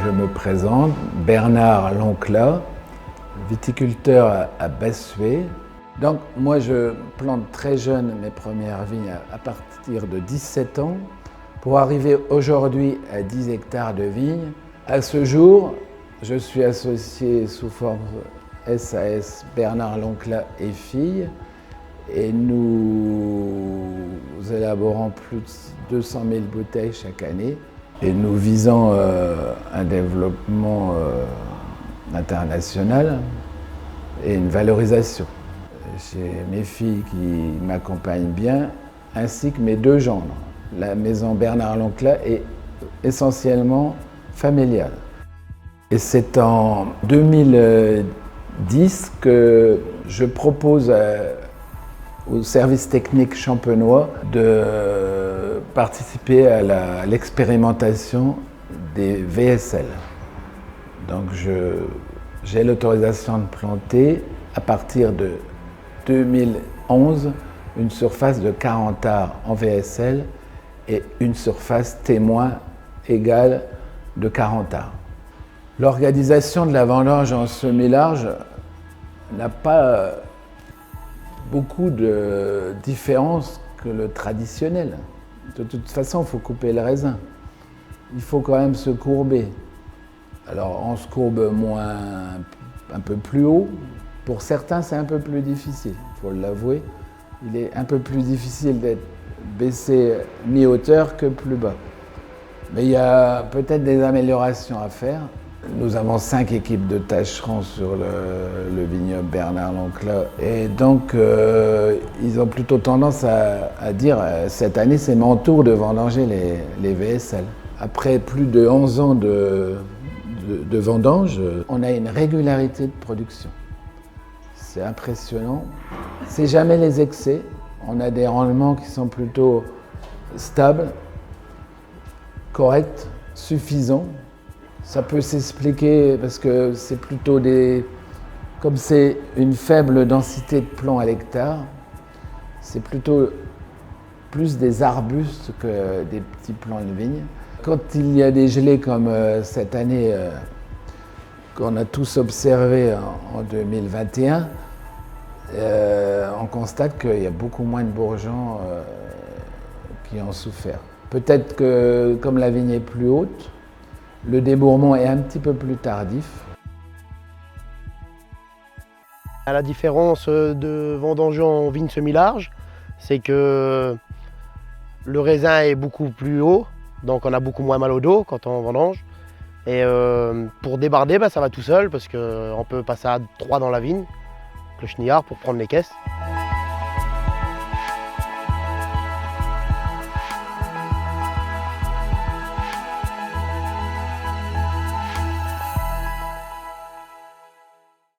Je me présente, Bernard Lonclat, viticulteur à Bessuet. Donc moi je plante très jeune mes premières vignes à partir de 17 ans pour arriver aujourd'hui à 10 hectares de vignes. À ce jour, je suis associé sous forme SAS Bernard Lonclat et Filles et nous élaborons plus de 200 000 bouteilles chaque année et nous visons un développement international et une valorisation. J'ai mes filles qui m'accompagnent bien, ainsi que mes deux gendres. La maison Bernard Lonclat est essentiellement familiale. Et c'est en 2010 que je propose au service technique champenois de participer à l'expérimentation des VSL. Donc j'ai l'autorisation de planter à partir de 2011 une surface de 40 arts en VSL et une surface témoin égale de 40 arts. L'organisation de la vendange en semi-large n'a pas beaucoup de différence que le traditionnel. De toute façon, il faut couper le raisin. Il faut quand même se courber. Alors, on se courbe un peu plus haut. Pour certains, c'est un peu plus difficile, il faut l'avouer. Il est un peu plus difficile d'être baissé mi-hauteur que plus bas. Mais il y a peut-être des améliorations à faire. Nous avons 5 équipes de tâcherons sur le vignoble Bernard Lonclat. Et donc, ils ont plutôt tendance à dire cette année, c'est mon tour de vendanger les VSL. Après plus de 11 ans de vendange, on a une régularité de production. C'est impressionnant. C'est jamais les excès. On a des rendements qui sont plutôt stables, corrects, suffisants. Ça peut s'expliquer parce que c'est plutôt comme c'est une faible densité de plomb à l'hectare, c'est plutôt plus des arbustes que des petits plants de vigne. Quand il y a des gelées comme cette année qu'on a tous observé en 2021, on constate qu'il y a beaucoup moins de bourgeons qui ont souffert. Peut-être que comme la vigne est plus haute, le débourrement est un petit peu plus tardif. La différence de vendanger en vigne semi-large, c'est que le raisin est beaucoup plus haut, donc on a beaucoup moins mal au dos quand on vendange. Et pour débarder, ça va tout seul parce qu'on peut passer à 3 dans la vigne, le chenillard pour prendre les caisses.